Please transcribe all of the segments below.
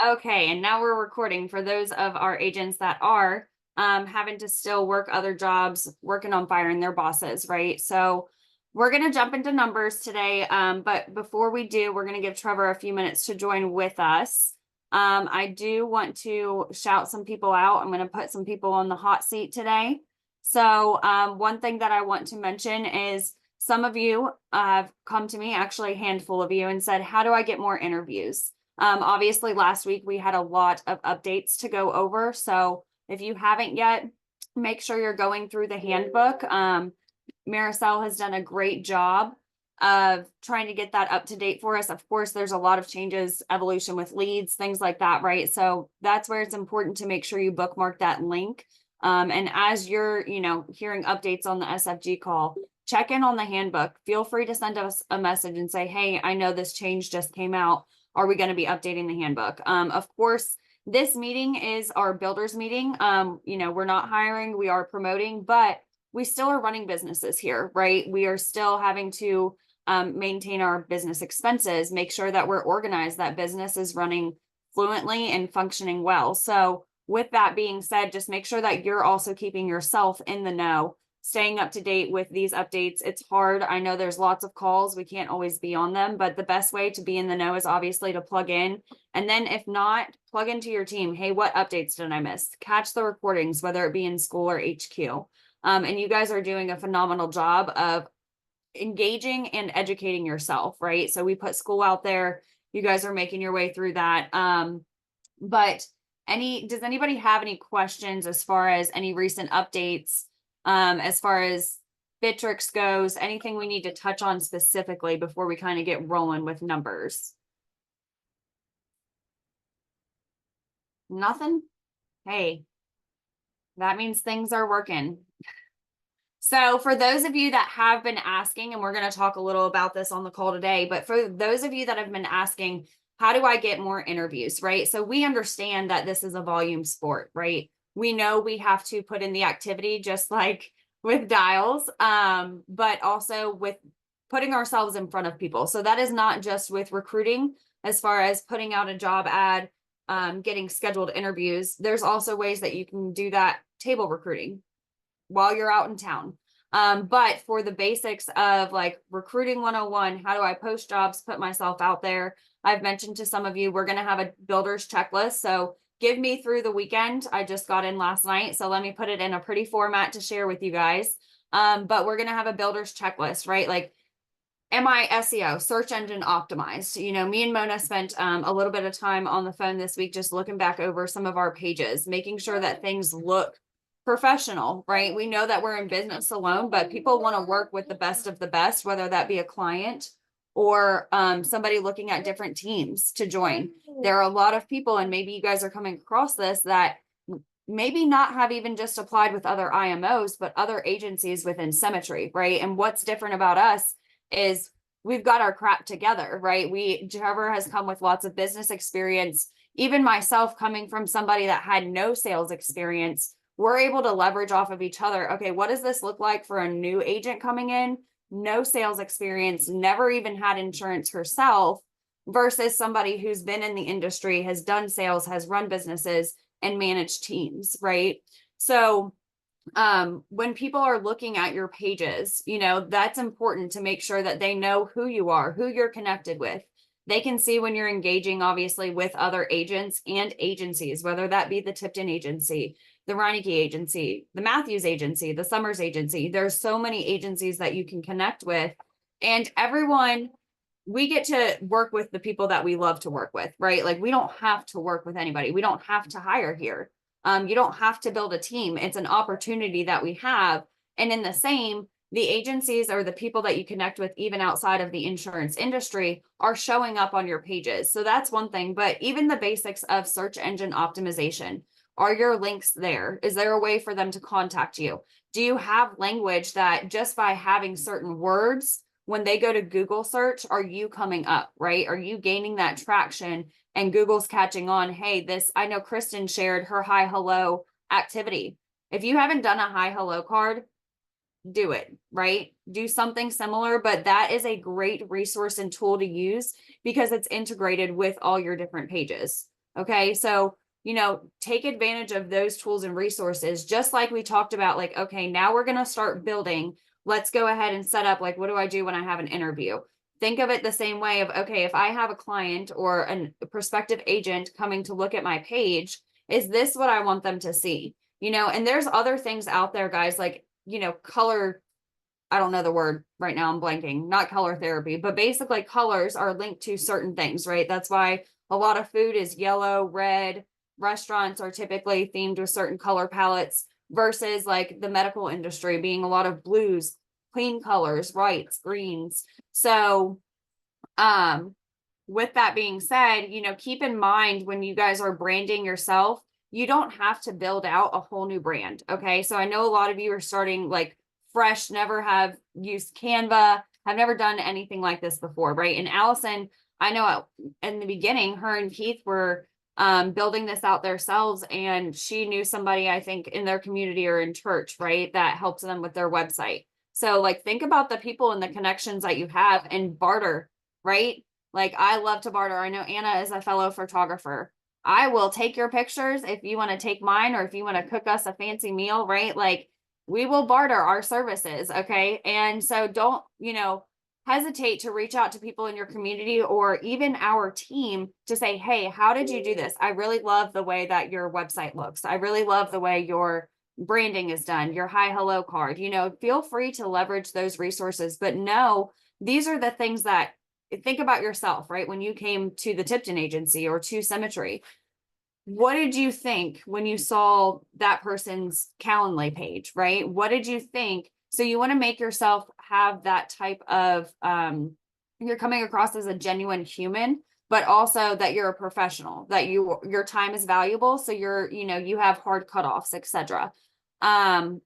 Okay, and now we're recording for those of our agents that are having to still work other jobs, working on firing their bosses, right? So we're going to jump into numbers today. But before we do, we're going to give Trevor a few minutes to join with us. I do want to shout some people out. I'm going to put some people on the hot seat today. So one thing that I want to mention is some of you have come to me, actually a handful of you, and said, how do I get more interviews? Obviously, last week we had a lot of updates to go over. So if you haven't yet, make sure you're going through the handbook. Maricel has done a great job of trying to get that up to date for us. Of course, there's a lot of changes, evolution with leads, things like that, right? So that's where it's important to make sure you bookmark that link. And as you're, hearing updates on the SFG call, check in on the handbook. Feel free to send us a message and say, hey, I know this change just came out. Are we going to be updating the handbook? Of course, this meeting is our builders meeting. We're not hiring, we are promoting, but we still are running businesses here, right? We are still having to maintain our business expenses, make sure that we're organized, that business is running fluently and functioning well. So with that being said, just make sure that you're also keeping yourself in the know, staying up to date with these updates. It's hard. I know there's lots of calls. We can't always be on them, but the best way to be in the know is obviously to plug in. And then if not, plug into your team. Hey, what updates did I miss? Catch the recordings, whether it be in school or HQ. And you guys are doing a phenomenal job of engaging and educating yourself, right? So we put school out there. You guys are making your way through that. But does anybody have any questions as far as any recent updates? As far as Bitrix goes, anything we need to touch on specifically before we kind of get rolling with numbers? Nothing? Hey, that means things are working. So for those of you that have been asking, and we're going to talk a little about this on the call today, but for those of you that have been asking, how do I get more interviews, right? So we understand that this is a volume sport, right? We know we have to put in the activity just like with dials, but also with putting ourselves in front of people. So that is not just with recruiting, as far as putting out a job ad, getting scheduled interviews. There's also ways that you can do that table recruiting while you're out in town. But for the basics of like recruiting 101, how do I post jobs, put myself out there? I've mentioned to some of you, we're going to have a builder's checklist. So give me through the weekend. I just got in last night. So let me put it in a pretty format to share with you guys. But we're going to have a builder's checklist, right? Like, am I SEO, search engine optimized? Me and Mona spent a little bit of time on the phone this week, just looking back over some of our pages, making sure that things look professional, right? We know that we're in business alone, but people want to work with the best of the best, whether that be a client or somebody looking at different teams to join. There are a lot of people, and maybe you guys are coming across this, that maybe not have even just applied with other IMOs, but other agencies within Symmetry, right? And what's different about us is we've got our crap together, right? Trevor has come with lots of business experience. Even myself, coming from somebody that had no sales experience, we're able to leverage off of each other. Okay, what does this look like for a new agent coming in? No sales experience, never even had insurance herself, versus somebody who's been in the industry, has done sales, has run businesses, and managed teams, right? So when people are looking at your pages, that's important to make sure that they know who you are, who you're connected with. They can see when you're engaging, obviously, with other agents and agencies, whether that be the Tipton agency, the Reineke agency, the Matthews agency, the Summers agency. There's so many agencies that you can connect with, and everyone, we get to work with the people that we love to work with, right? Like, we don't have to work with anybody. We don't have to hire here. You don't have to build a team. It's an opportunity that we have. And in the same, the agencies or the people that you connect with, even outside of the insurance industry, are showing up on your pages. So that's one thing. But even the basics of search engine optimization, are your links there? Is there a way for them to contact you? Do you have language that just by having certain words, when they go to Google search, are you coming up, right? Are you gaining that traction? And Google's catching on, hey, I know Kristen shared her hi, hello activity. If you haven't done a hi, hello card, do it, right? Do something similar, but that is a great resource and tool to use because it's integrated with all your different pages. Okay. So, take advantage of those tools and resources, just like we talked about, like, okay, now we're going to start building. Let's go ahead and set up, like, what do I do when I have an interview? Think of it the same way of, okay, if I have a client or a prospective agent coming to look at my page, is this what I want them to see? And there's other things out there, guys, like, color. I don't know the word right now. I'm blanking, not color therapy, but basically colors are linked to certain things, right? That's why a lot of food is yellow, red. Restaurants are typically themed with certain color palettes versus like the medical industry being a lot of blues, clean colors, whites, greens. So, um, with that being said, keep in mind when you guys are branding yourself, you don't have to build out a whole new brand. Okay. So I know a lot of you are starting like fresh, never have used Canva, have never done anything like this before, right? And Allison, I know in the beginning, her and Keith were building this out themselves, and she knew somebody, I think, in their community or in church, right, that helps them with their website. So, like, think about the people and the connections that you have and barter, right? Like, I love to barter. I know Anna is a fellow photographer. I will take your pictures if you want to take mine, or if you want to cook us a fancy meal, right? Like, we will barter our services. Okay. And so don't, hesitate to reach out to people in your community or even our team to say, hey, how did you do this? I really love the way that your website looks. I really love the way your branding is done, your hi hello card. Feel free to leverage those resources, but no, these are the things that, think about yourself, right? When you came to the Tipton agency or to Symmetry, what did you think when you saw that person's Calendly page, right? What did you think? So you want to make yourself have that type of, you're coming across as a genuine human, but also that you're a professional, that your time is valuable. So you have hard cutoffs, etc. And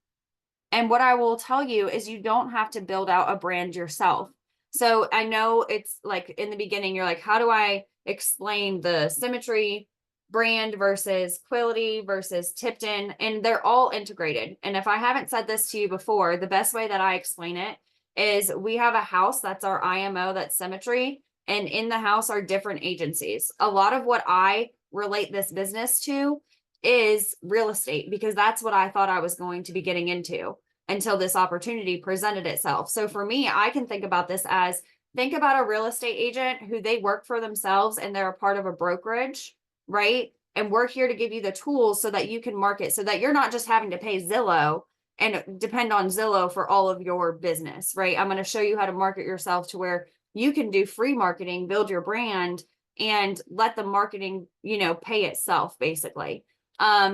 what I will tell you is you don't have to build out a brand yourself. So I know it's like in the beginning, you're like, how do I explain the Symmetry brand versus Quility versus Tipton? And they're all integrated. And if I haven't said this to you before, the best way that I explain it is we have a house that's our IMO, that's Symmetry. And in the house are different agencies. A lot of what I relate this business to is real estate, because that's what I thought I was going to be getting into until this opportunity presented itself. So for me, I can think about this as, think about a real estate agent who they work for themselves and they're a part of a brokerage, right? And we're here to give you the tools so that you can market, so that you're not just having to pay Zillow and depend on Zillow for all of your business, right? I'm going to show you how to market yourself to where you can do free marketing, build your brand, and let the marketing, pay itself basically.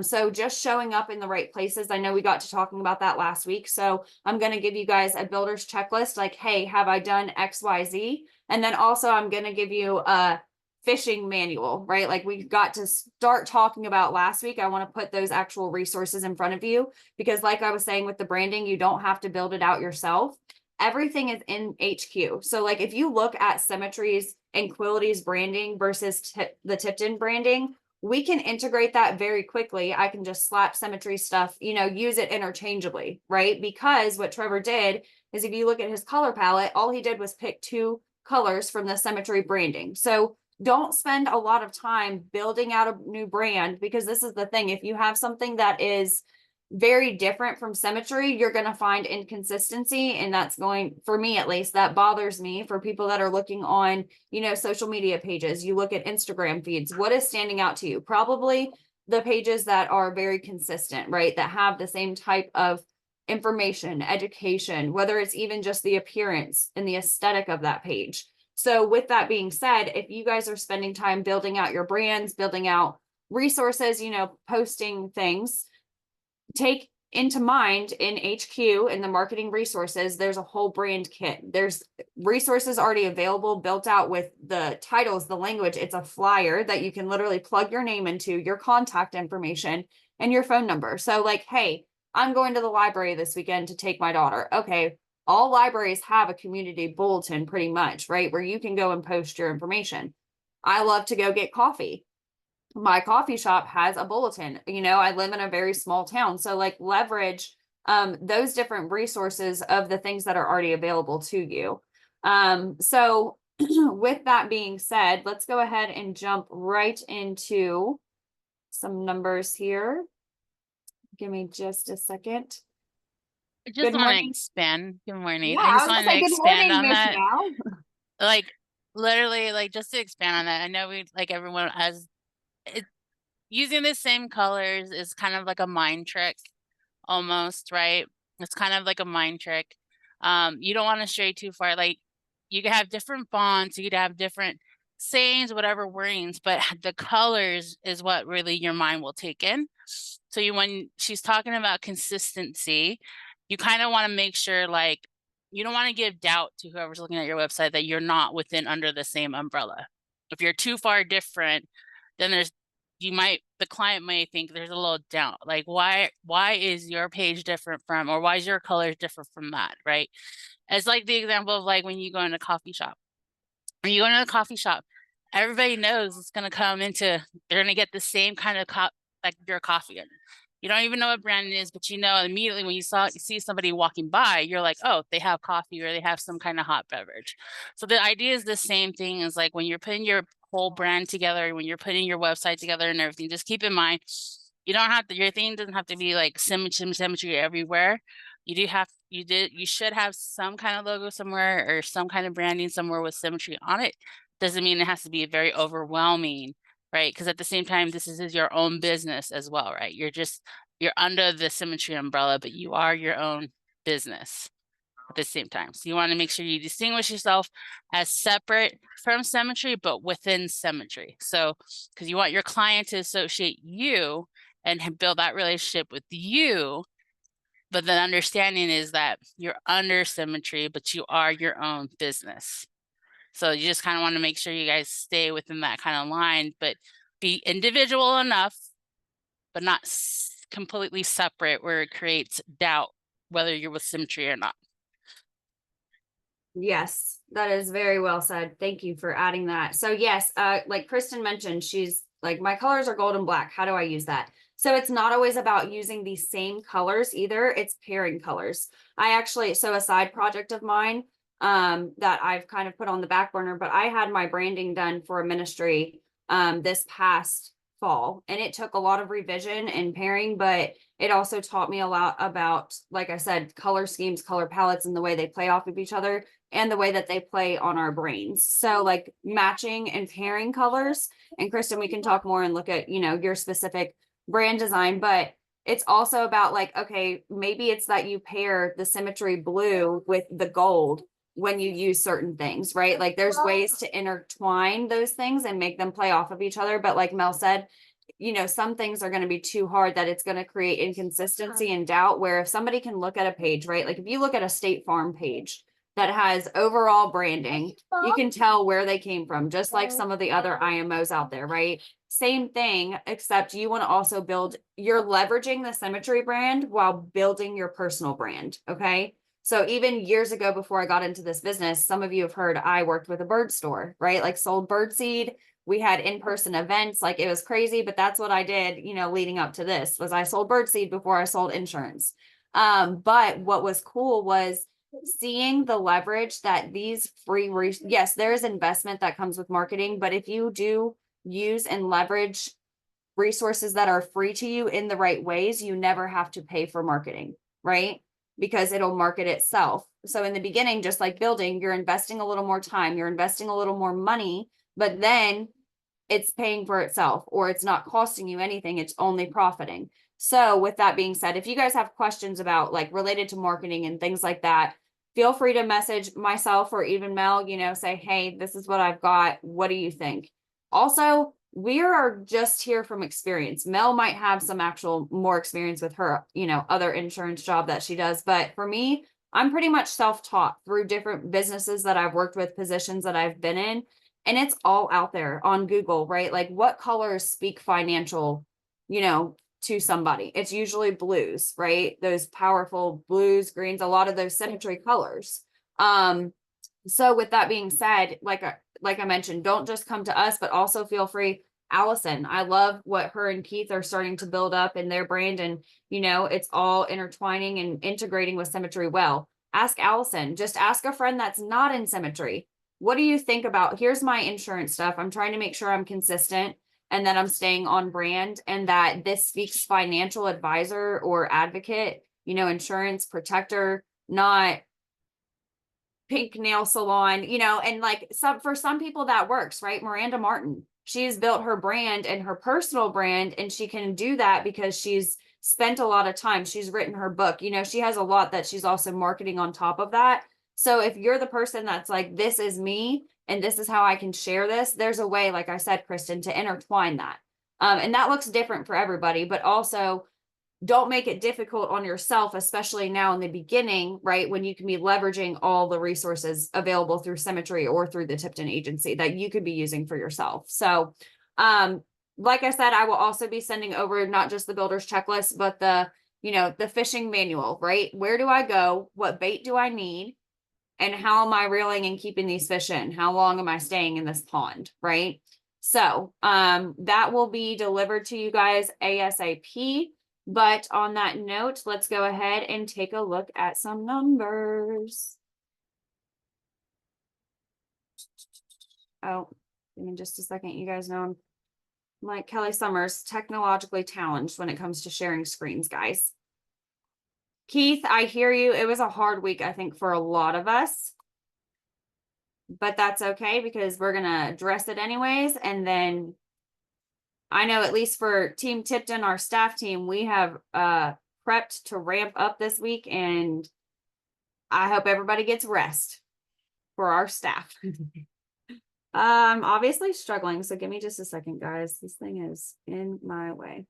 So just showing up in the right places. I know we got to talking about that last week. So I'm going to give you guys a builder's checklist, like, hey, have I done XYZ? And then also I'm going to give you a fishing manual, right? Like we got to start talking about last week. I want to put those actual resources in front of you, because like I was saying with the branding, you don't have to build it out yourself. Everything is in HQ. So like if you look at Symmetry's and Quility's branding versus the Tipton branding, we can integrate that very quickly. I can just slap Symmetry stuff, use it interchangeably, right? Because what Trevor did is, if you look at his color palette, all he did was pick 2 colors from the Symmetry branding. So don't spend a lot of time building out a new brand, because this is the thing. If you have something that is very different from Symmetry, you're going to find inconsistency. And that's going, for me at least, that bothers me. For people that are looking on, social media pages, you look at Instagram feeds, what is standing out to you? Probably the pages that are very consistent, right? That have the same type of information, education, whether it's even just the appearance and the aesthetic of that page. So with that being said, if you guys are spending time building out your brands, building out resources, posting things, take into mind in HQ, in the marketing resources, there's a whole brand kit. There's resources already available, built out with the titles, the language. It's a flyer that you can literally plug your name into, your contact information, and your phone number. So like, hey, I'm going to the library this weekend to take my daughter. Okay. All libraries have a community bulletin pretty much, right? Where you can go and post your information. I love to go get coffee. My coffee shop has a bulletin. I live in a very small town. So like leverage those different resources of the things that are already available to you. So with that being said, let's go ahead and jump right into some numbers here. Give me just a second. I just Good want to morning. expand. Good morning. Yeah, I I just was gonna wanted to say good expand morning, on Miss that. Mel. Like literally, like just to expand on that. I know we like everyone as it using the same colors is kind of like a mind trick almost, right? It's kind of like a mind trick. You don't want to stray too far. Like you could have different fonts, you could have different sayings, whatever wordings, but the colors is what really your mind will take in. So when she's talking about consistency, you kind of want to make sure like you don't want to give doubt to whoever's looking at your website that you're not within under the same umbrella. If you're too far different, then the client might think there's a little doubt, like why is your page different from, or why is your colors different from that, right? It's like the example of like when you go in a coffee shop. When you go into a coffee shop, everybody knows it's going to come into, they're going to get the same kind of like your coffee. You don't even know what brand it is, but you know immediately when you see somebody walking by, you're like, oh, they have coffee or they have some kind of hot beverage. So the idea is the same thing as like when you're putting your whole brand together, when you're putting your website together and everything, just keep in mind, you don't have to, your thing doesn't have to be like symmetry everywhere. You should have some kind of logo somewhere or some kind of branding somewhere with symmetry on it. Doesn't mean it has to be very overwhelming, right? Because at the same time, this is your own business as well, right? You're under the symmetry umbrella, but you are your own business at the same time. So you want to make sure you distinguish yourself as separate from symmetry, but within symmetry. So, because you want your client to associate you and build that relationship with you, but the understanding is that you're under symmetry, but you are your own business. So you just kind of want to make sure you guys stay within that kind of line, but be individual enough, but not completely separate where it creates doubt whether you're with symmetry or not. Yes, that is very well said. Thank you for adding that. So yes, like Kristen mentioned, she's like, my colors are gold and black. How do I use that? So it's not always about using the same colors either. It's pairing colors. So a side project of mine, that I've kind of put on the back burner, but I had my branding done for a ministry, this past fall, and it took a lot of revision and pairing, but it also taught me a lot about, like I said, color schemes, color palettes, and the way they play off of each other and the way that they play on our brains. So like matching and pairing colors. And Kristen, we can talk more and look at, your specific brand design, but it's also about like, okay, maybe it's that you pair the symmetry blue with the gold when you use certain things, right? Like there's ways to intertwine those things and make them play off of each other. But like Mel said, some things are going to be too hard that it's going to create inconsistency and doubt. Where if somebody can look at a page, right? Like if you look at a State Farm page that has overall branding, you can tell where they came from, just like some of the other IMOs out there, right? Same thing, except you want to also you're leveraging the Symmetry brand while building your personal brand. Okay. So even years ago, before I got into this business, some of you have heard I worked with a bird store, right? Like sold bird seed. We had in-person events, like it was crazy, but that's what I did, leading up to this was I sold bird seed before I sold insurance. But what was cool was seeing the leverage that these yes, there is investment that comes with marketing, but if you do use and leverage resources that are free to you in the right ways, you never have to pay for marketing, right? Because it'll market itself. So in the beginning, just like building, you're investing a little more time, you're investing a little more money, but then it's paying for itself, or it's not costing you anything, it's only profiting. So with that being said, if you guys have questions about like related to marketing and things like that, feel free to message myself or even Mel, say, hey, this is what I've got. What do you think? Also, we are just here from experience. Mel might have some actual more experience with her, other insurance job that she does. But for me, I'm pretty much self-taught through different businesses that I've worked with, positions that I've been in. And it's all out there on Google, right? Like what colors speak financial, to somebody? It's usually blues, right? Those powerful blues, greens, a lot of those symmetry colors. So with that being said, like I mentioned, don't just come to us, but also feel free. Allison, I love what her and Keith are starting to build up in their brand, and it's all intertwining and integrating with symmetry well. Ask Allison, just ask a friend that's not in symmetry. what do you think about, here's my insurance stuff. I'm trying to make sure I'm consistent and that I'm staying on brand and that this speaks financial advisor or advocate, you know, insurance protector, not pink nail salon, you know, and like for some people that works, right? Miranda Martin, she's built her brand and her personal brand, and she can do that because she's spent a lot of time. She's written her book, you know, she has a lot that she's also marketing on top of that. So if you're the person that's like, this is me and this is how I can share this, there's a way, like I said, Kristen, to intertwine that. And that looks different for everybody, but also don't make it difficult on yourself, especially now in the beginning, right? When you can be leveraging all the resources available through Symmetry or through the Tipton agency that you could be using for yourself. So, like I said, I will also be sending over not just the builder's checklist, but the, you know, the fishing manual, right? Where do I go? What bait do I need? And how am I reeling and keeping these fish in? How long am I staying in this pond, right? So, that will be delivered to you guys ASAP. But on that note, let's go ahead and take a look at some numbers. Oh, give me just a second. You guys know I'm like Kelly Summers, technologically challenged when it comes to sharing screens, guys. Keith, I hear you. It was a hard week, I think, for a lot of us. But that's okay because we're going to address it anyways. And then I know at least for Team Tipton, our staff team, we have prepped to ramp up this week, and I hope everybody gets rest for our staff. Obviously struggling, so give me just a second, guys. This thing is in my way.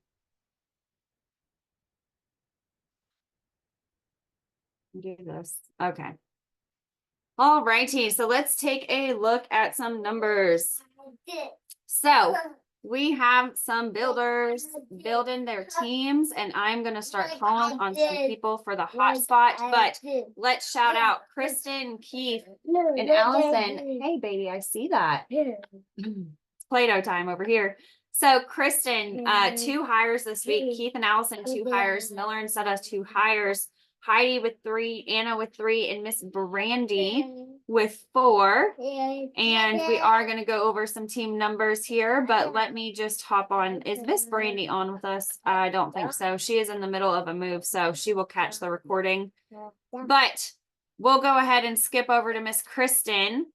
Do this. Okay. All righty, so let's take a look at some numbers. So we have some builders building their teams, and I'm going to start calling on some people for the hotspot. But let's shout out Kristen, Keith, and Allison. Hey, baby, I see that. It's Play-Doh time over here. So Kristen, 2 hires this week. Keith and Allison, 2 hires. Miller and Setta, 2 hires. Heidi with 3, Anna with 3, and Miss Brandy with 4. And we are going to go over some team numbers here, but let me just hop on. Is Miss Brandy on with us? I don't think so. She is in the middle of a move, so she will catch the recording. But we'll go ahead and skip over to Miss Kristen.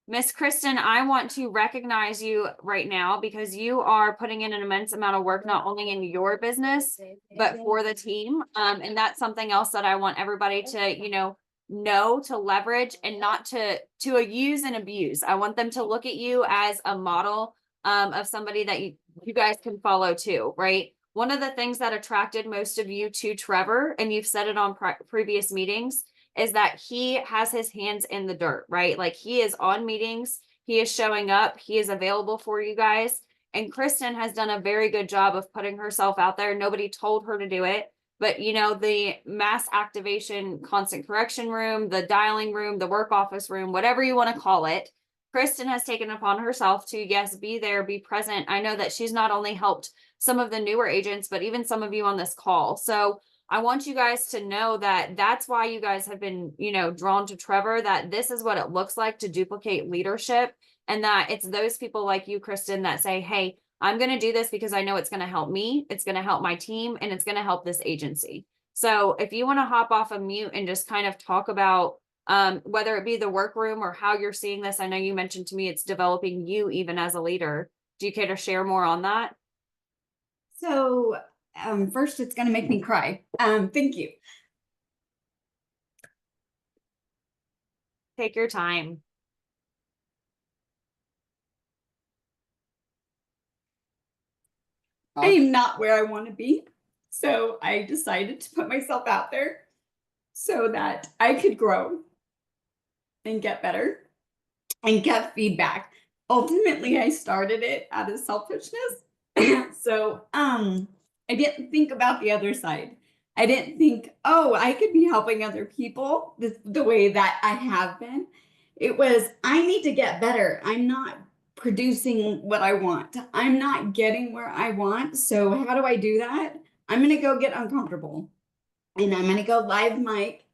Miss Kristen, I want to recognize you right now because you are putting in an immense amount of work, not only in your business, but for the team. And that's something else that I want everybody to, you know to leverage and not to use and abuse. I want them to look at you as a model of somebody that you guys can follow too, right? One of the things that attracted most of you to Trevor, and you've said it on previous meetings, is that he has his hands in the dirt, right? Like he is on meetings, he is showing up, he is available for you guys. And Kristen has done a very good job of putting herself out there. Nobody told her to do it, but the mass activation constant correction room, the dialing room, the work office room, whatever you want to call it, Kristen has taken upon herself to, yes, be there, be present. I know that she's not only helped some of the newer agents, but even some of you on this call. So I want you guys to know that that's why you guys have been, drawn to Trevor, that this is what it looks like to duplicate leadership, and that it's those people like you, Kristen, that say, hey, I'm going to do this because I know it's going to help me, it's going to help my team, and it's going to help this agency. So if you want to hop off of mute and just kind of talk about whether it be the workroom or how you're seeing this, I know you mentioned to me it's developing you even as a leader. Do you care to share more on that? So first, it's going to make me cry. Thank you. Take your time. I am not where I want to be. So I decided to put myself out there so that I could grow and get better and get feedback. Ultimately, I started it out of selfishness. So I didn't think about the other side. I didn't think, oh, I could be helping other people the way that I have been. It was, I need to get better. I'm not producing what I want. I'm not getting where I want. So how do I do that? I'm going to go get uncomfortable. And I'm going to go live mic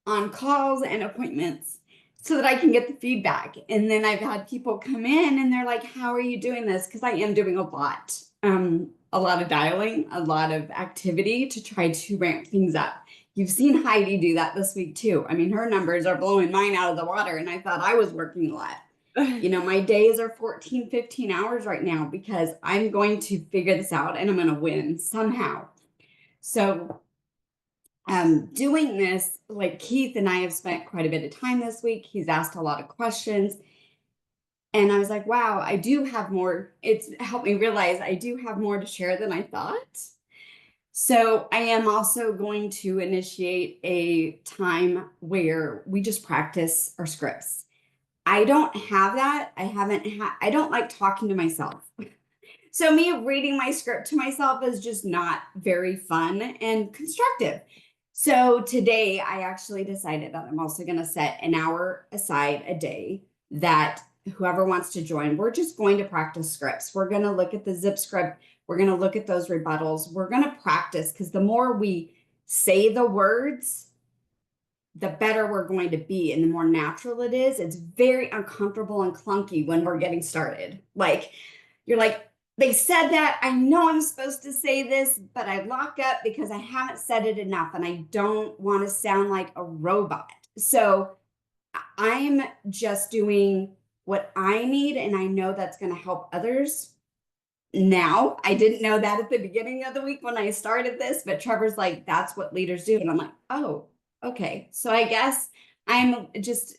on calls and appointments so that I can get the feedback. And then I've had people come in and they're like, how are you doing this? Because I am doing a lot of dialing, a lot of activity to try to ramp things up. You've seen Heidi do that this week too. I mean, her numbers are blowing mine out of the water, and I thought I was working a lot. You know, my days are 14, 15 hours right now because I'm going to figure this out and I'm going to win somehow. So doing this, like Keith and I have spent quite a bit of time this week. He's asked a lot of questions. And I was like, wow, I do have more. It's helped me realize I do have more to share than I thought. So I am also going to initiate a time where we just practice our scripts. I don't have that. I don't like talking to myself. So me reading my script to myself is just not very fun and constructive. So today I actually decided that I'm also going to set an hour aside a day that whoever wants to join, we're just going to practice scripts. We're going to look at the zip script. We're going to look at those rebuttals. We're going to practice, because the more we say the words, the better we're going to be and the more natural it is. It's very uncomfortable and clunky when we're getting started. Like, you're like, they said that, I know I'm supposed to say this, but I lock up because I haven't said it enough and I don't want to sound like a robot. So I'm just doing what I need, and I know that's going to help others. Now, I didn't know that at the beginning of the week when I started this, but Trevor's like, that's what leaders do. And I'm like, oh, okay. So I guess I'm just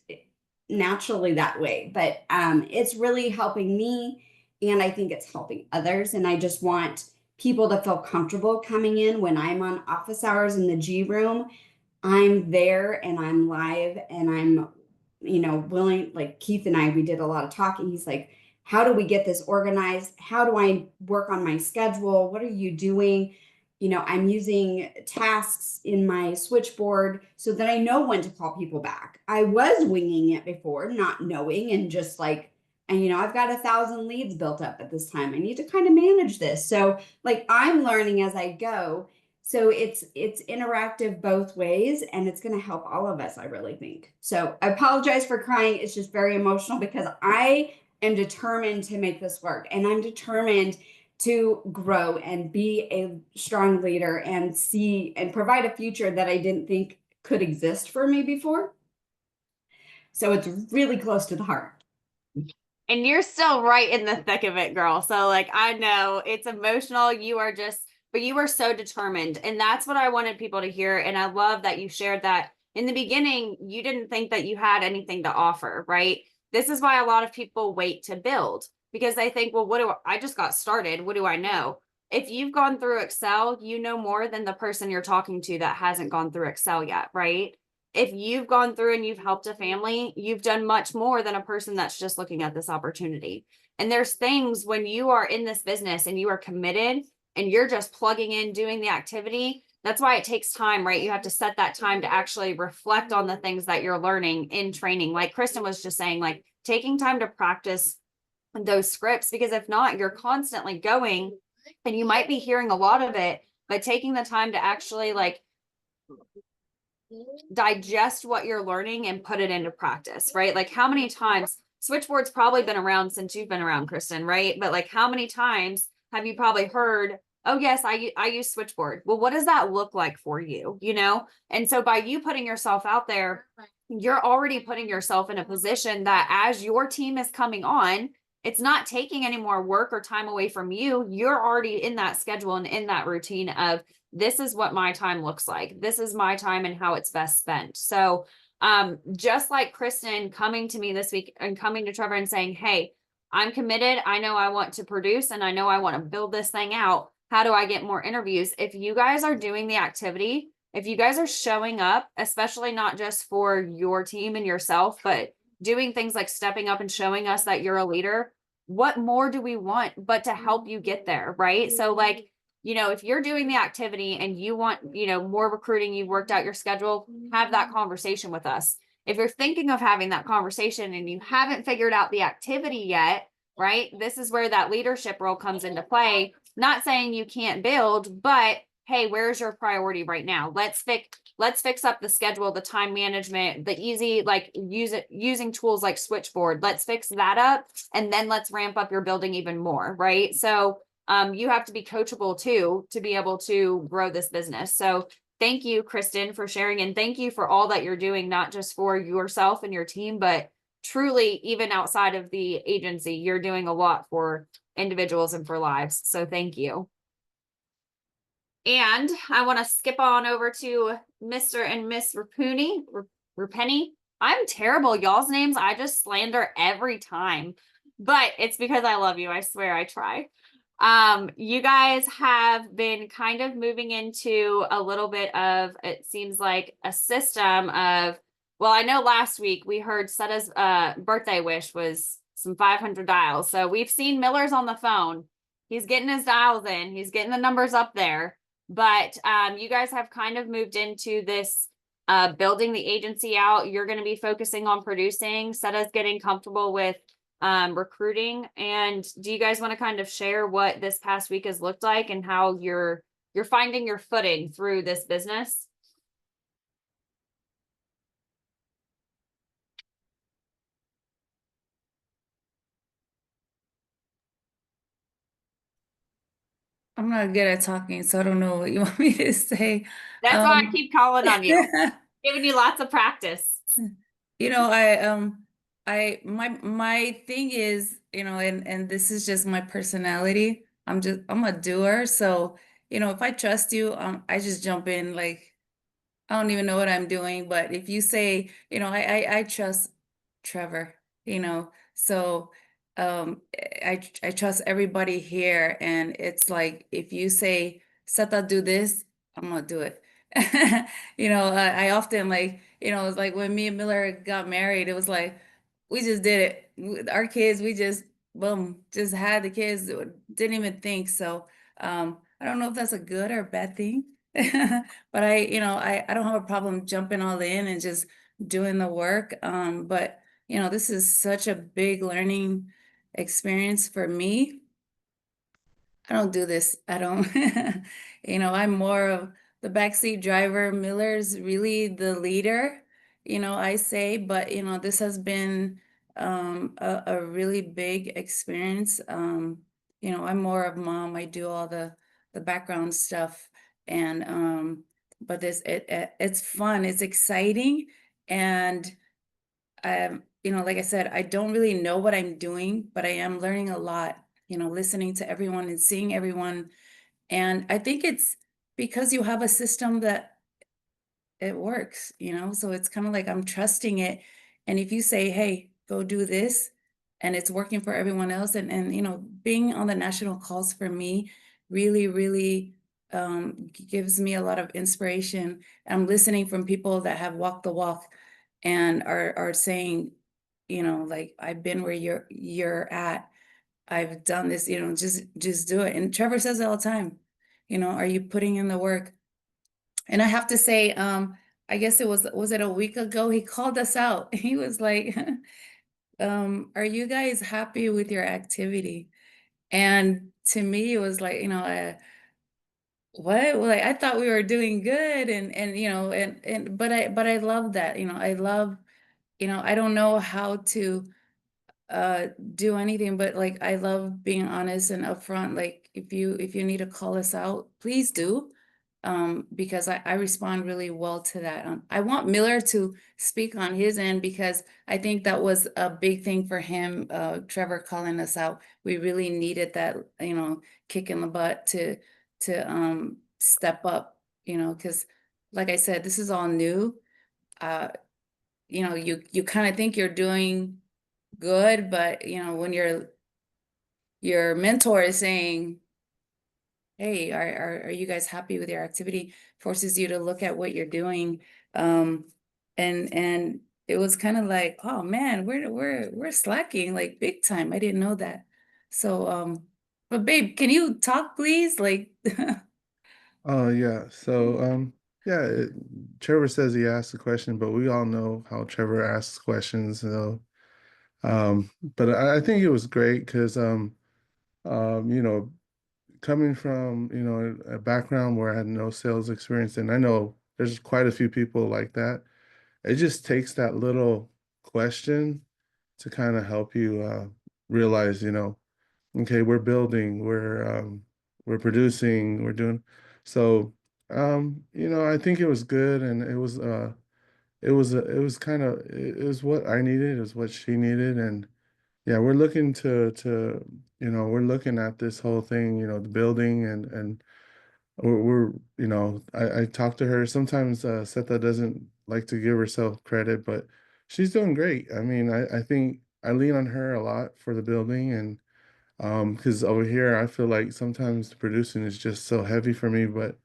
naturally that way, but it's really helping me, and I think it's helping others. And I just want people to feel comfortable coming in when I'm on office hours in the G room. I'm there and I'm live and I'm, willing. Like Keith and I, we did a lot of talking. He's like, how do we get this organized? How do I work on my schedule? What are you doing? I'm using tasks in my switchboard so that I know when to call people back. I was winging it before, not knowing, and just like, and I've got 1,000 leads built up at this time. I need to kind of manage this. So like I'm learning as I go. So it's interactive both ways, and it's going to help all of us, I really think. So I apologize for crying. It's just very emotional because I am determined to make this work, and I'm determined to grow and be a strong leader and see and provide a future that I didn't think could exist for me before. So it's really close to the heart. And you're still right in the thick of it, girl. So like, I know it's emotional. But you are so determined. And that's what I wanted people to hear. And I love that you shared that in the beginning, you didn't think that you had anything to offer, right? This is why a lot of people wait to build, because they think, well, I just got started. What do I know? If you've gone through Excel, you know more than the person you're talking to that hasn't gone through Excel yet, right? If you've gone through and you've helped a family, you've done much more than a person that's just looking at this opportunity. And there's things when you are in this business and you are committed and you're just plugging in, doing the activity. That's why it takes time, right? You have to set that time to actually reflect on the things that you're learning in training. Like Kristen was just saying, like taking time to practice those scripts, because if not, you're constantly going and you might be hearing a lot of it, but taking the time to actually like digest what you're learning and put it into practice, right? Like how many times Switchboard's probably been around since you've been around, Kristen, right? But like how many times have you probably heard, oh yes, I use Switchboard. Well, what does that look like for you? And so by you putting yourself out there, you're already putting yourself in a position that as your team is coming on, it's not taking any more work or time away from you. You're already in that schedule and in that routine of, this is what my time looks like. This is my time and how it's best spent. So just like Kristen coming to me this week and coming to Trevor and saying, hey, I'm committed. I know I want to produce and I know I want to build this thing out. How do I get more interviews? If you guys are doing the activity, if you guys are showing up, especially not just for your team and yourself, but doing things like stepping up and showing us that you're a leader, what more do we want but to help you get there, right? So like, if you're doing the activity and you want, more recruiting, you've worked out your schedule, have that conversation with us. If you're thinking of having that conversation and you haven't figured out the activity yet, right? This is where that leadership role comes into play. Not saying you can't build, but hey, where's your priority right now? Let's let's fix up the schedule, the time management, the easy, like using tools like Switchboard. Let's fix that up. And then let's ramp up your building even more. Right. So you have to be coachable too, to be able to grow this business. So thank you, Kristen, for sharing. And thank you for all that you're doing, not just for yourself and your team, but truly even outside of the agency, you're doing a lot for individuals and for lives. So thank you. And I want to skip on over to Mr. and Miss Rapeni. I'm terrible. Y'all's names, I just slander every time, but it's because I love you. I swear I try. You guys have been kind of moving into a little bit of, it seems like a system of, well, I know last week we heard Seta's birthday wish was some 500 dials. So we've seen Miller's on the phone. He's getting his dials in. He's getting the numbers up there. But you guys have kind of moved into this building the agency out. You're going to be focusing on producing. Seta's getting comfortable with recruiting. And do you guys want to kind of share what this past week has looked like and how you're finding your footing through this business? I'm not good at talking, so I don't know what you want me to say. That's why I keep calling on you, giving you lots of practice. You know, my thing is, you know, and this is just my personality. I'm a doer. So, you know, if I trust you, I just jump in. Like, I don't even know what I'm doing, but if you say, you know, I trust Trevor, you know, so I trust everybody here, and it's like if you say Seta do this, I'm gonna do it. You know, I often like, you know, it's like when me and Miller got married, it was like we just did it. Our kids, we just boom, just had the kids, didn't even think. So I don't know if that's a good or bad thing. But you know, I don't have a problem jumping all in and just doing the work. But you know, this is such a big learning experience for me. I don't do this. I don't, you know, I'm more of the backseat driver. Miller's really the leader, you know, I say, but you know, this has been a really big experience. You know, I'm more of mom. I do all the background stuff, and but it's fun, it's exciting, and you know, like I said, I don't really know what I'm doing, but I am learning a lot, you know, listening to everyone and seeing everyone. And I think it's because you have a system that it works, you know, so it's kind of like I'm trusting it. And if you say, hey, go do this, and it's working for everyone else, and you know, being on the national calls for me really, really gives me a lot of inspiration. I'm listening from people that have walked the walk and are saying, you know, like, I've been where you're at. I've done this, you know, just do it. And Trevor says it all the time, you know, are you putting in the work? And I have to say, I guess was it a week ago? He called us out. He was like, are you guys happy with your activity? And to me, it was like, you know, what? Well, like, I thought we were doing good, and you know, and but I love that, you know, I love, you know, I don't know how to do anything, but like I love being honest and upfront. Like if you need to call us out, please do. Because I respond really well to that. I want Miller to speak on his end because I think that was a big thing for him, Trevor calling us out. We really needed that, you know, kick in the butt to step up, you know, because like I said, this is all new. You know, you kind of think you're doing good, but you know, when your mentor is saying, hey, are you guys happy with your activity, forces you to look at what you're doing. And it was kind of like, oh man, we're slacking like big time. I didn't know that. So but babe, can you talk please? Like Oh yeah. So yeah, Trevor says he asked the question, but we all know how Trevor asks questions. So but I think it was great because you know, coming from, you know, a background where I had no sales experience, and I know there's quite a few people like that. It just takes that little question to kind of help you realize, okay, we're building, we're producing, we're doing. So, I think it was good, and it was kind of, it was what I needed, it was what she needed, and yeah, we're looking to we're looking at this whole thing, the building, and we're I talked to her sometimes. Setha doesn't like to give herself credit, but she's doing great. I mean, I think I lean on her a lot for the building, and because over here I feel like sometimes the producing is just so heavy for me, but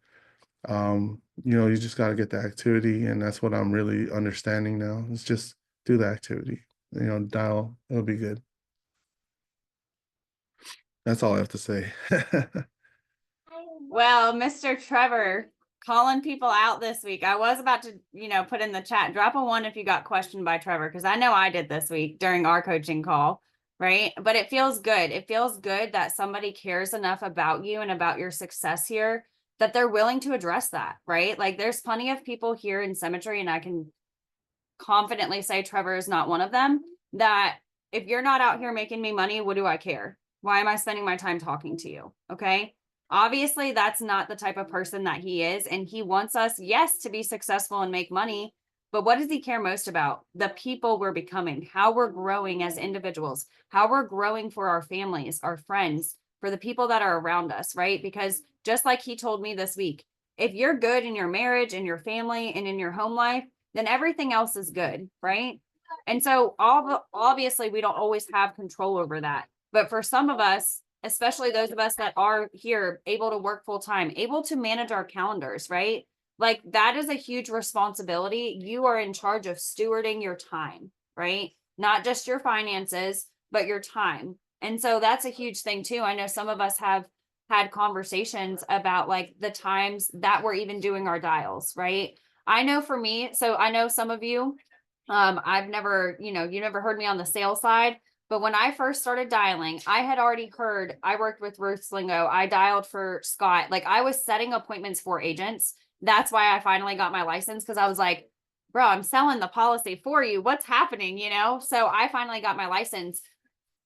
you just got to get the activity, and that's what I'm really understanding now. It's just do the activity, dial, it'll be good. That's all I have to say. Well, Mr. Trevor, calling people out this week. I was about to, put in the chat, drop a 1 if you got questioned by Trevor, because I know I did this week during our coaching call, right? But it feels good. It feels good that somebody cares enough about you and about your success here that they're willing to address that, right? Like there's plenty of people here in Symmetry, and I can confidently say Trevor is not one of them, that if you're not out here making me money, what do I care? Why am I spending my time talking to you? Okay. Obviously, that's not the type of person that he is. And he wants us, yes, to be successful and make money. But what does he care most about? The people we're becoming, how we're growing as individuals, how we're growing for our families, our friends, for the people that are around us, right? Because just like he told me this week, if you're good in your marriage, in your family, and in your home life, then everything else is good, right? And so obviously we don't always have control over that. But for some of us, especially those of us that are here able to work full time, able to manage our calendars, right? Like that is a huge responsibility. You are in charge of stewarding your time, right? Not just your finances, but your time. And so that's a huge thing too. I know some of us have had conversations about like the times that we're even doing our dials, right? I know for me, so I know some of you, I've never, you never heard me on the sales side. But when I first started dialing, I had already heard, I worked with Ruth Slingo. I dialed for Scott. Like I was setting appointments for agents. That's why I finally got my license. Cause I was like, bro, I'm selling the policy for you. What's happening? So I finally got my license.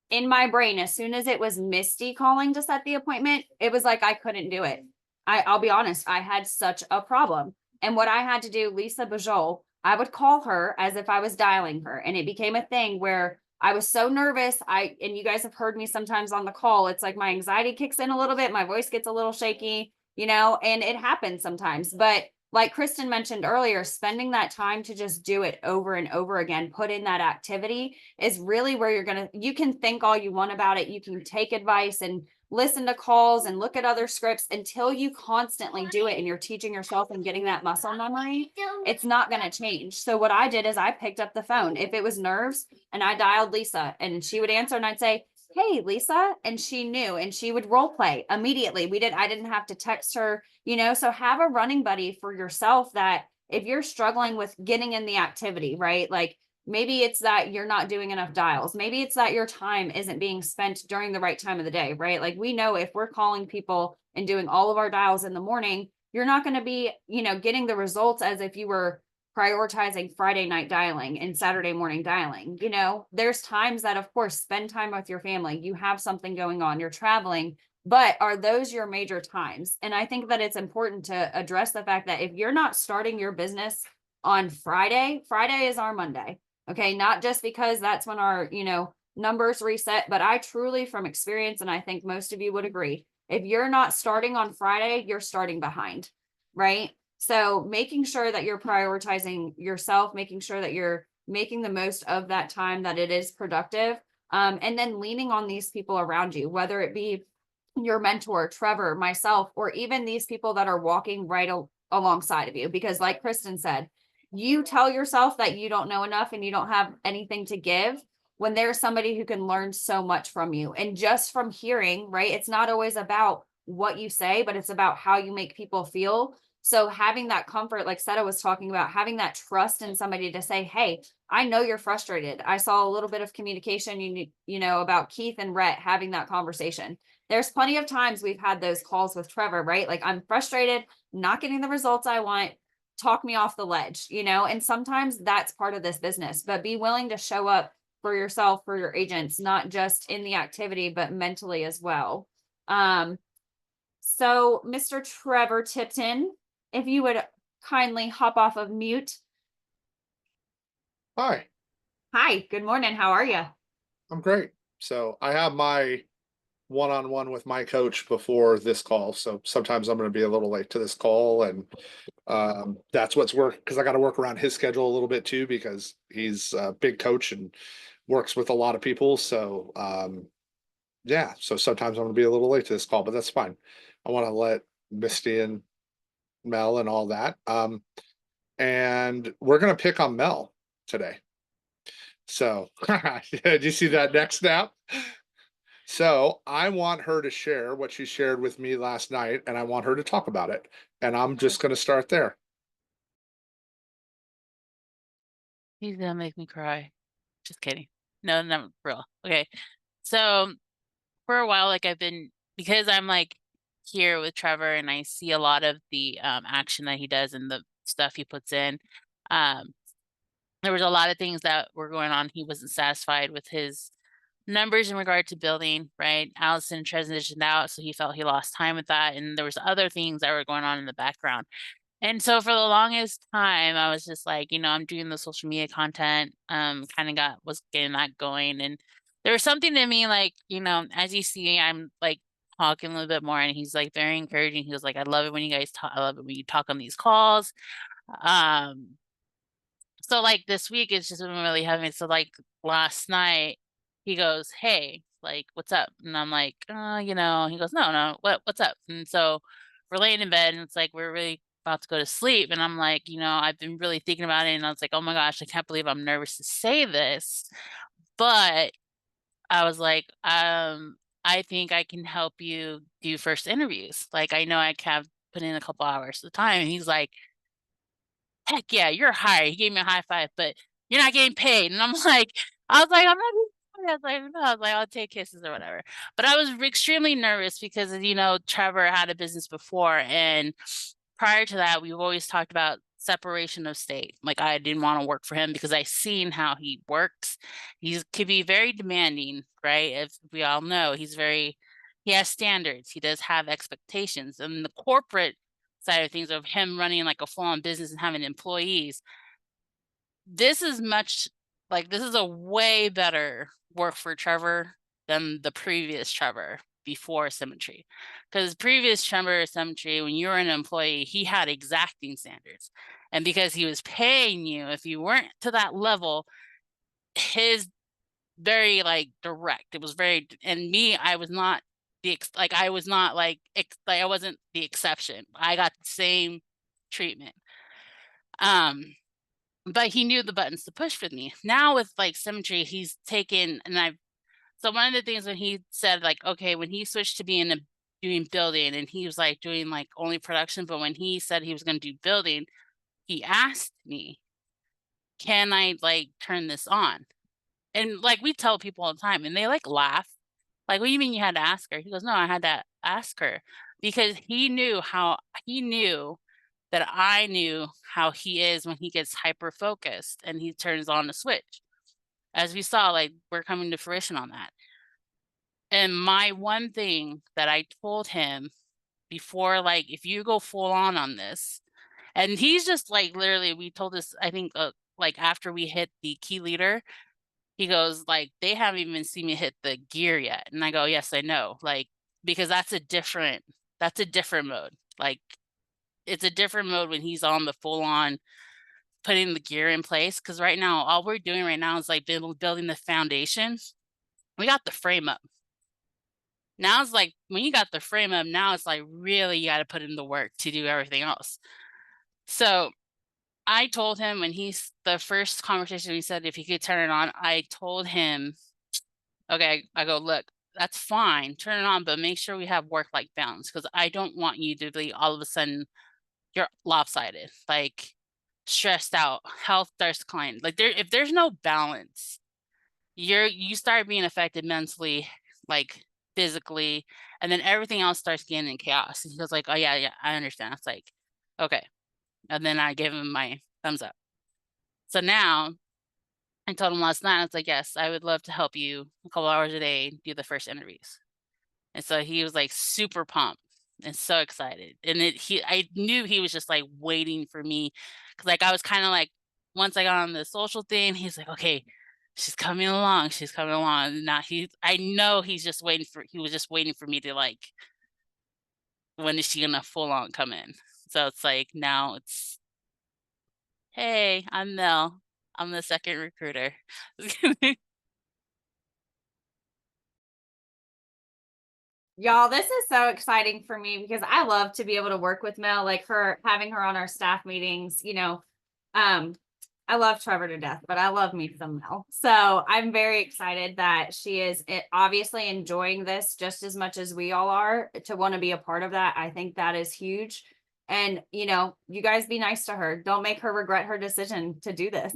In my brain, as soon as it was Misty calling to set the appointment, it was like, I couldn't do it. I'll be honest. I had such a problem. And what I had to do, Lisa Bajol, I would call her as if I was dialing her. And it became a thing where I was so nervous. And you guys have heard me sometimes on the call. It's like my anxiety kicks in a little bit. My voice gets a little shaky, and it happens sometimes. But like Kristen mentioned earlier, spending that time to just do it over and over again, put in that activity is really where you can think all you want about it. You can take advice and listen to calls and look at other scripts until you constantly do it and you're teaching yourself and getting that muscle memory. It's not going to change. So what I did is I picked up the phone. If it was nerves, and I dialed Lisa and she would answer and I'd say, hey, Lisa. And she knew, and she would role play immediately. I didn't have to text her, so have a running buddy for yourself that if you're struggling with getting in the activity, right? Like maybe it's that you're not doing enough dials. Maybe it's that your time isn't being spent during the right time of the day, right? Like we know if we're calling people and doing all of our dials in the morning, you're not going to be, getting the results as if you were prioritizing Friday night dialing and Saturday morning dialing. There's times that, of course, spend time with your family. You have something going on, you're traveling, but are those your major times? And I think that it's important to address the fact that if you're not starting your business on Friday is our Monday. Okay. Not just because that's when our, numbers reset, but I truly, from experience, and I think most of you would agree, if you're not starting on Friday, you're starting behind, right? So making sure that you're prioritizing yourself, making sure that you're making the most of that time, that it is productive, and then leaning on these people around you, whether it be your mentor, Trevor, myself, or even these people that are walking right alongside of you. Because like Kristen said, you tell yourself that you don't know enough and you don't have anything to give when there's somebody who can learn so much from you. And just from hearing, right? It's not always about what you say, but it's about how you make people feel. So having that comfort, like Setha was talking about, having that trust in somebody to say, hey, I know you're frustrated. I saw a little bit of communication, about Keith and Rhett having that conversation. There's plenty of times we've had those calls with Trevor, right? Like I'm frustrated, not getting the results I want. talk me off the ledge, and sometimes that's part of this business, but be willing to show up for yourself, for your agents, not just in the activity, but mentally as well. So Mr. Trevor Tipton, if you would kindly hop off of mute. Hi, Hi, good morning. How are you? I'm great. So I have my one-on-one with my coach before this call. So sometimes I'm going to be a little late to this call, and that's what's work because I got to work around his schedule a little bit too because he's a big coach and works with a lot of people. So yeah, so sometimes I'm going to be a little late to this call, but that's fine. I want to let Misty and Mel and all that. And we're going to pick on Mel today. So, did you see that next snap? So, I want her to share what she shared with me last night, and I want her to talk about it. And I'm just going to start there. He's gonna make me cry. Just kidding. No, not for real. Okay. So for a while, like because I'm like here with Trevor and I see a lot of the action that he does and the stuff he puts in. There was a lot of things that were going on. He wasn't satisfied with his numbers in regard to building, right? Allison transitioned out, so he felt he lost time with that. And there was other things that were going on in the background. And so for the longest time, I was just like, I'm doing the social media content, kind of was getting that going. And there was something in me like, as you see, I'm like talking a little bit more and he's like very encouraging. He was like, I love it when you guys talk. I love it when you talk on these calls. So like this week it's just been really heavy. So like last night he goes, hey, like, what's up? And I'm like, he goes, no, what's up? And so we're laying in bed and it's like, we're really about to go to sleep. And I'm like, I've been really thinking about it. And I was like, oh my gosh, I can't believe I'm nervous to say this. But I was like, I think I can help you do first interviews. Like, I know I can put in a couple hours at a time. And he's like, heck yeah, you're hired. He gave me a high five, but you're not getting paid. And I was like, I'm not getting paid. I was like, no, I was like, I'll take kisses or whatever. But I was extremely nervous because, Trevor had a business before. And prior to that, we've always talked about separation of state. Like I didn't want to work for him because I seen how he works. He could be very demanding, right? As we all know, he has standards. He does have expectations. And the corporate side of things of him running like a full-on business and having employees, this is a way better work for Trevor than the previous Trevor before Symmetry. Because previous Trevor Symmetry, when you were an employee, he had exacting standards. And because he was paying you, if you weren't to that level, his very like direct. It was very, and me, I was not I wasn't the exception. I got the same treatment. But he knew the buttons to push with me. Now with like Symmetry, he's taken, so one of the things when he said like, okay, when he switched to doing building and he was like doing like only production, but when he said he was going to do building, he asked me, can I like turn this on? And like we tell people all the time and they like laugh. Like, what do you mean you had to ask her? He goes, no, I had to ask her because he knew that I knew how he is when he gets hyper focused and he turns on the switch. As we saw, like we're coming to fruition on that. And my one thing that I told him before, like, if you go full on this, and he's just like, literally, we told this, I think, like after we hit the key leader, he goes like, they haven't even seen me hit the gear yet. And I go, yes, I know. Like, because that's a different mode. Like it's a different mode when he's on the full on putting the gear in place. Cause right now, all we're doing right now is like building the foundation. We got the frame up. Now it's like, when you got the frame up, now it's like, really, you got to put in the work to do everything else. So I told him the first conversation we said, if he could turn it on, I told him, okay, I go, look, that's fine, turn it on, but make sure we have work-life balance because I don't want you to be all of a sudden you're lopsided, like stressed out, health starts declining. Like if there's no balance, you start being affected mentally, like physically, and then everything else starts getting in chaos. And he goes like, oh yeah, I understand. It's like, okay. And then I gave him my thumbs up. So now I told him last night, I was like, yes, I would love to help you a couple hours a day do the first interviews. And so he was like super pumped and so excited. And I knew he was just like waiting for me. Cause like I was kind of like, once I got on the social thing, he's like, okay, she's coming along. She's coming along. And now I know he was just waiting for me to like, when is she gonna full on come in? So it's like, now it's, hey, I'm Mel. I'm the second recruiter. Y'all, this is so exciting for me because I love to be able to work with Mel, like having her on our staff meetings, I love Trevor to death, but I love me some Mel. So I'm very excited that she is obviously enjoying this just as much as we all are to want to be a part of that. I think that is huge. And, you guys be nice to her. Don't make her regret her decision to do this.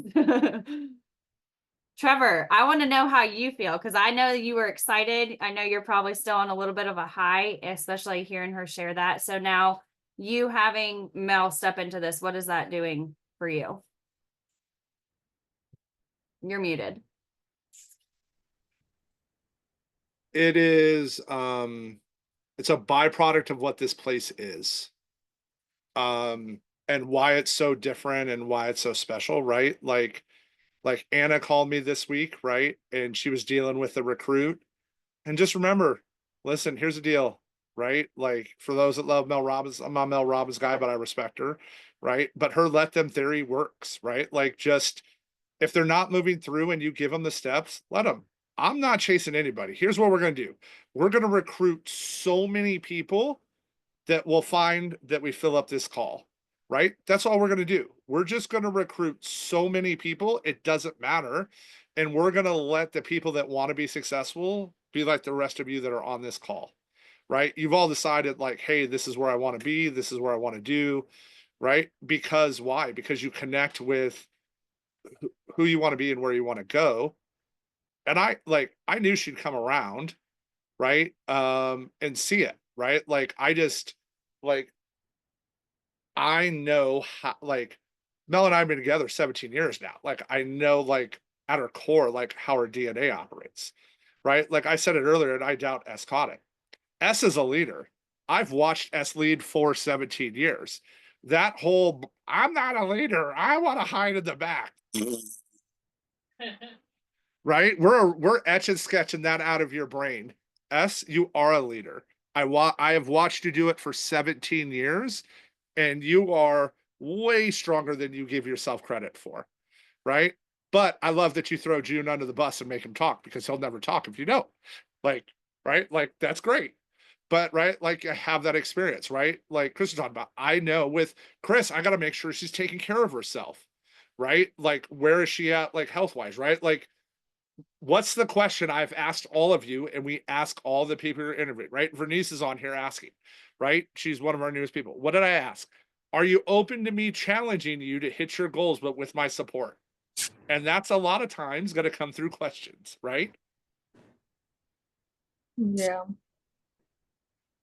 Trevor, I want to know how you feel because I know you were excited. I know you're probably still on a little bit of a high, especially hearing her share that. So now you having Mel step into this, what is that doing for you? You're muted. It is, it's a byproduct of what this place is. And why it's so different and why it's so special, right? Like Anna called me this week, right? And she was dealing with the recruit. And just remember, listen, here's the deal, right? Like for those that love Mel Robbins, I'm not a Mel Robbins guy, but I respect her, right? But her let them theory works, right? Like just if they're not moving through and you give them the steps, let them. I'm not chasing anybody. Here's what we're going to do. We're going to recruit so many people that we'll find that we fill up this call, right? That's all we're going to do. We're just going to recruit so many people. It doesn't matter. And we're going to let the people that want to be successful be like the rest of you that are on this call, right? You've all decided like, hey, this is where I want to be. This is where I want to do, right? Because why? Because you connect with who you want to be and where you want to go. And I knew she'd come around, right? And see it, right? Like I just like I know how like Mel and I have been together 17 years now. Like I know like at her core, like how her DNA operates, right? Like I said it earlier, and I doubt S caught it. S is a leader. I've watched S lead for 17 years. That whole I'm not a leader, I want to hide in the back. Right? We're etching sketching that out of your brain. S, you are a leader. I have watched you do it for 17 years, and you are way stronger than you give yourself credit for, right? But I love that you throw June under the bus and make him talk because he'll never talk if you don't. Like, right? Like that's great. But right, like I have that experience, right? Like Chris was talking about. I know with Chris, I got to make sure she's taking care of herself, right? Like, where is she at, like health wise, right? Like, what's the question I've asked all of you, and we ask all the people who are interviewed, right? Vernice is on here asking, right? She's one of our newest people. What did I ask? Are you open to me challenging you to hit your goals, but with my support? And that's a lot of times going to come through questions, right? Yeah.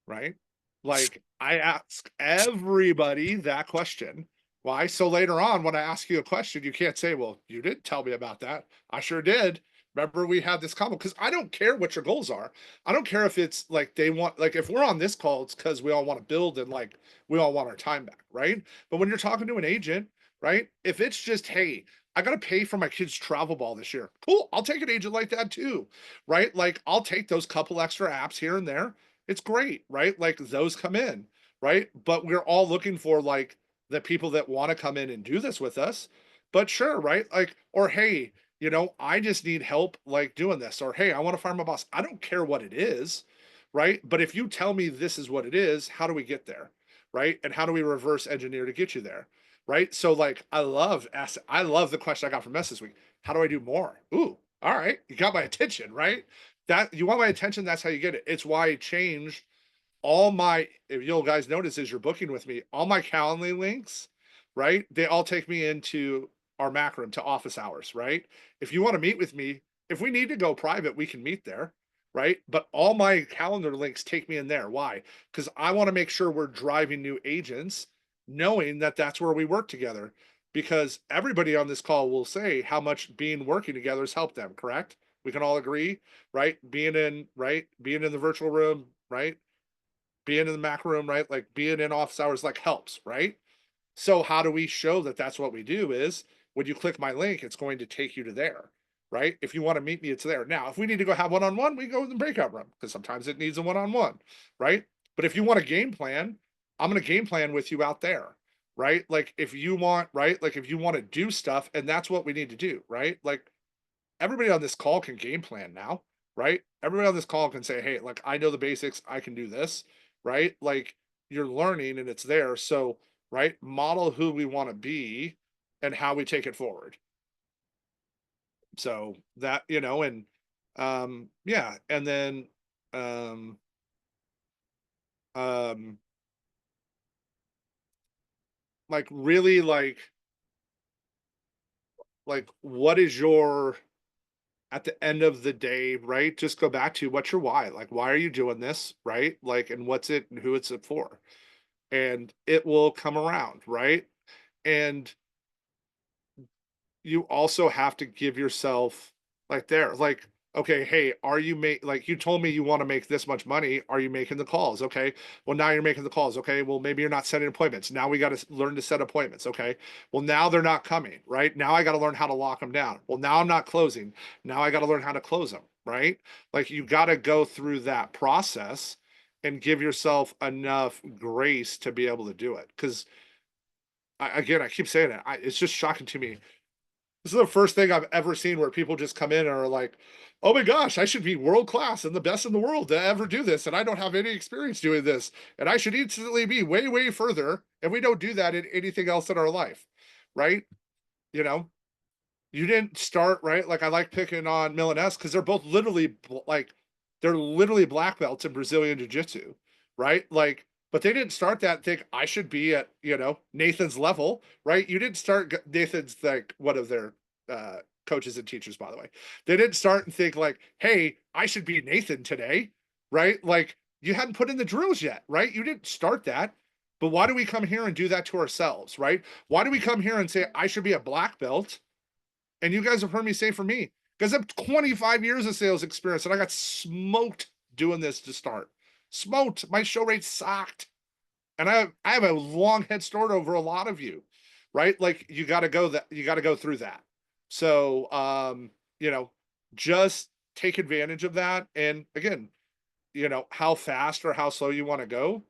Right? Like I ask everybody that question. Why? So later on, when I ask you a question, you can't say, well, you didn't tell me about that. I sure did. Remember, we had this combo because I don't care what your goals are. I don't care if it's like they want, like if we're on this call, it's because we all want to build and like we all want our time back, right? But when you're talking to an agent, right? If it's just, hey, I got to pay for my kid's travel ball this year. Cool. I'll take an agent like that too, right? Like I'll take those couple extra apps here and there. It's great, right? Like those come in, right? But we're all looking for like the people that want to come in and do this with us. But sure, right? Like, or hey, I just need help like doing this, or hey, I want to fire my boss. I don't care what it is, right? But if you tell me this is what it is, how do we get there? Right? And how do we reverse engineer to get you there? Right. So like I love the question I got from Mess this week. How do I do more? Ooh, all right. You got my attention, right? That you want my attention, that's how you get it. It's why I changed all my, if you guys notice as you're booking with me, all my Calendly links, right? They all take me into our Mac room to office hours, right? If you want to meet with me, if we need to go private, we can meet there, right? But all my calendar links take me in there. Why? Because I want to make sure we're driving new agents, knowing that that's where we work together, because everybody on this call will say how much being working together has helped them, correct? We can all agree, right? Being in the virtual room, right? Being in the Mac room, right? Like being in office hours, like helps, right? So how do we show that that's what we do is when you click my link, it's going to take you to there, right? If you want to meet me, it's there. Now, if we need to go have one-on-one, we go in the breakout room because sometimes it needs a one-on-one, right? But if you want a game plan, I'm going to game plan with you out there, right? Like if you want, right? Like if you want to do stuff, and that's what we need to do, right? Like everybody on this call can game plan now, right? Everybody on this call can say, hey, like I know the basics, I can do this, right? Like you're learning and it's there. So, right, model who we want to be and how we take it forward. So that, and yeah, and then um um like really like what is your at the end of the day, right? Just go back to what's your why? Like, why are you doing this, right? Like, and what's it and who it's it for? And it will come around, right? And you also have to give yourself like, okay, hey, are you like you told me you want to make this much money? Are you making the calls? Okay. Well, now you're making the calls. Okay. Well, maybe you're not setting appointments. Now we got to learn to set appointments. Okay. Well, now they're not coming, right? Now I got to learn how to lock them down. Well, now I'm not closing. Now I got to learn how to close them, right? Like you got to go through that process and give yourself enough grace to be able to do it. Because again, I keep saying it. It's just shocking to me. This is the first thing I've ever seen where people just come in and are like, oh my gosh, I should be world class and the best in the world to ever do this. And I don't have any experience doing this. And I should instantly be way, way further. And we don't do that in anything else in our life. Right. You know, you didn't start, right? Like I like picking on Milanese because they're both literally they're literally black belts in Brazilian Jiu-Jitsu. Right. Like, but they didn't start that and think I should be at, Nathan's level, right? You didn't start Nathan's like one of their coaches and teachers, by the way. They didn't start and think like, hey, I should be Nathan today, right? Like you hadn't put in the drills yet, right? You didn't start that. But why do we come here and do that to ourselves, right? Why do we come here and say I should be a black belt? And you guys have heard me say for me, because I have 25 years of sales experience and I got smoked doing this to start. Smoked. My show rate sucked. And I have a long head start over a lot of you, right? Like you got to go through that. So, just take advantage of that. And again, how fast or how slow you want to go.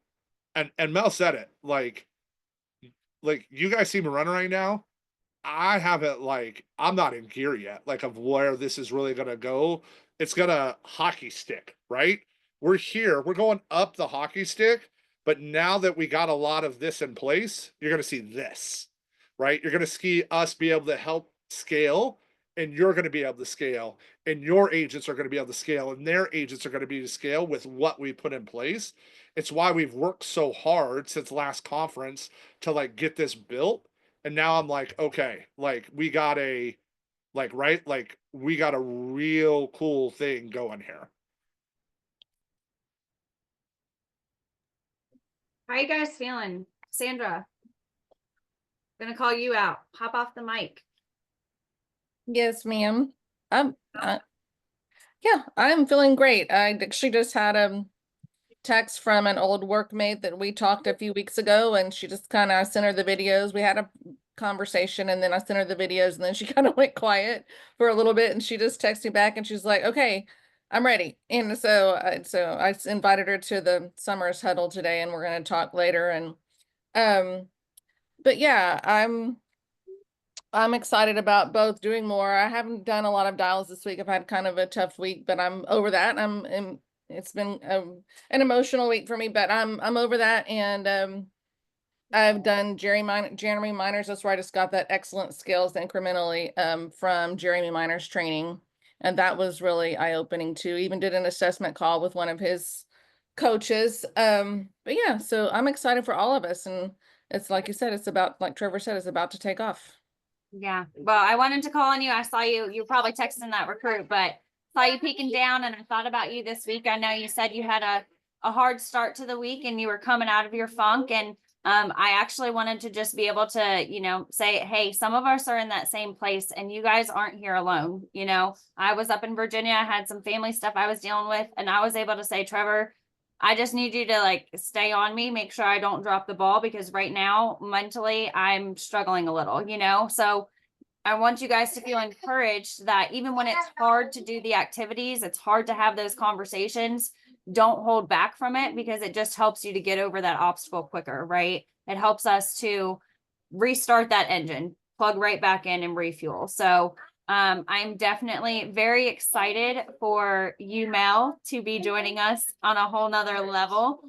And Mel said it like you guys see me running right now. I haven't I'm not in gear yet, like of where this is really gonna go. It's gonna hockey stick, right? We're here, we're going up the hockey stick, but now that we got a lot of this in place, you're gonna see this, right? You're gonna see us be able to help scale, and you're gonna be able to scale, and your agents are gonna be able to scale, and their agents are gonna be able to scale with what we put in place. It's why we've worked so hard since last conference to get this built. And now I'm like, okay, we got a right, we got a real cool thing going here. How you guys feeling? Sandra, gonna call you out. Hop off the mic. Yes, ma'am. Yeah, I'm feeling great. I actually just had a text from an old workmate that we talked a few weeks ago, and she just kind of sent her the videos. We had a conversation, and then I sent her the videos, and then she kind of went quiet for a little bit, and she just texted me back, and she's like, "Okay, I'm ready." And so I invited her to the Summers huddle today, and we're going to talk later. And but yeah, I'm excited about both doing more. I haven't done a lot of dials this week. I've had kind of a tough week, but I'm over that. It's been an emotional week for me, but I'm over that. And I've done Jeremy Miners. That's where I just got that excellent skills incrementally from Jeremy Miners training. And that was really eye-opening too. Even did an assessment call with one of his coaches. But yeah, so I'm excited for all of us. And it's like you said, it's about, like Trevor said, it's about to take off. Yeah. Well, I wanted to call on you. I saw you were probably texting that recruit, but saw you peeking down and I thought about you this week. I know you said you had a hard start to the week and you were coming out of your funk, and I actually wanted to just be able to, say, hey, some of us are in that same place and you guys aren't here alone. I was up in Virginia, I had some family stuff I was dealing with, and I was able to say, Trevor, I just need you to like stay on me, make sure I don't drop the ball, because right now mentally I'm struggling a little, so I want you guys to feel encouraged that even when it's hard to do the activities, it's hard to have those conversations. Don't hold back from it, because it just helps you to get over that obstacle quicker, right? It helps us to restart that engine, plug right back in and refuel. So I'm definitely very excited for you, Mel, to be joining us on a whole nother level.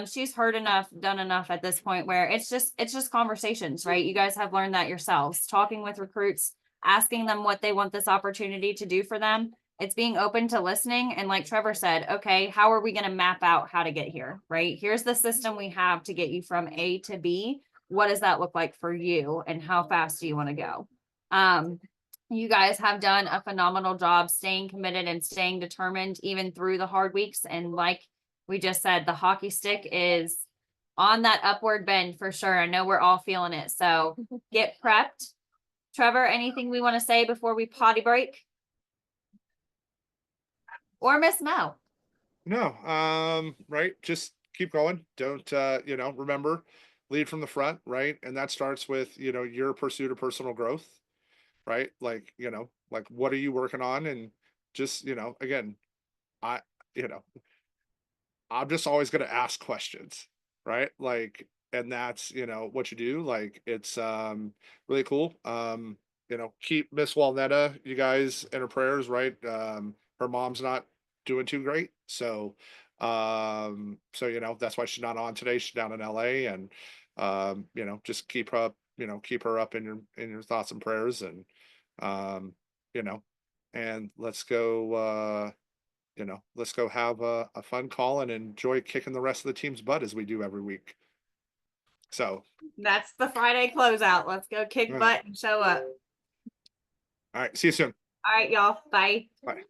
She's heard enough, done enough at this point where it's just conversations, right? You guys have learned that yourselves, talking with recruits, asking them what they want this opportunity to do for them. It's being open to listening. And like Trevor said, okay, how are we going to map out how to get here, right? Here's the system we have to get you from A to B. What does that look like for you? And how fast do you want to go? You guys have done a phenomenal job staying committed and staying determined even through the hard weeks. And like we just said, the hockey stick is on that upward bend for sure. I know we're all feeling it. So get prepped. Trevor, anything we want to say before we potty break? Or Miss Mel? No, right. Just keep going. Don't, remember, lead from the front, right? And that starts with, your pursuit of personal growth, right? Like, like what are you working on? And just, again, I, you know, I'm just always going to ask questions, right? Like, and that's, what you do. Like, it's, really cool. Keep Miss Walnetta, you guys, in her prayers, right? Her mom's not doing too great. So, that's why she's not on today. She's down in LA, and, just keep her up, keep her up in your thoughts and prayers. And, um, you know, and let's go have a fun call and enjoy kicking the rest of the team's butt as we do every week. So, That's the Friday closeout. Let's go kick All right. butt and show up. all right, see you soon. All right, y'all. Bye. Bye.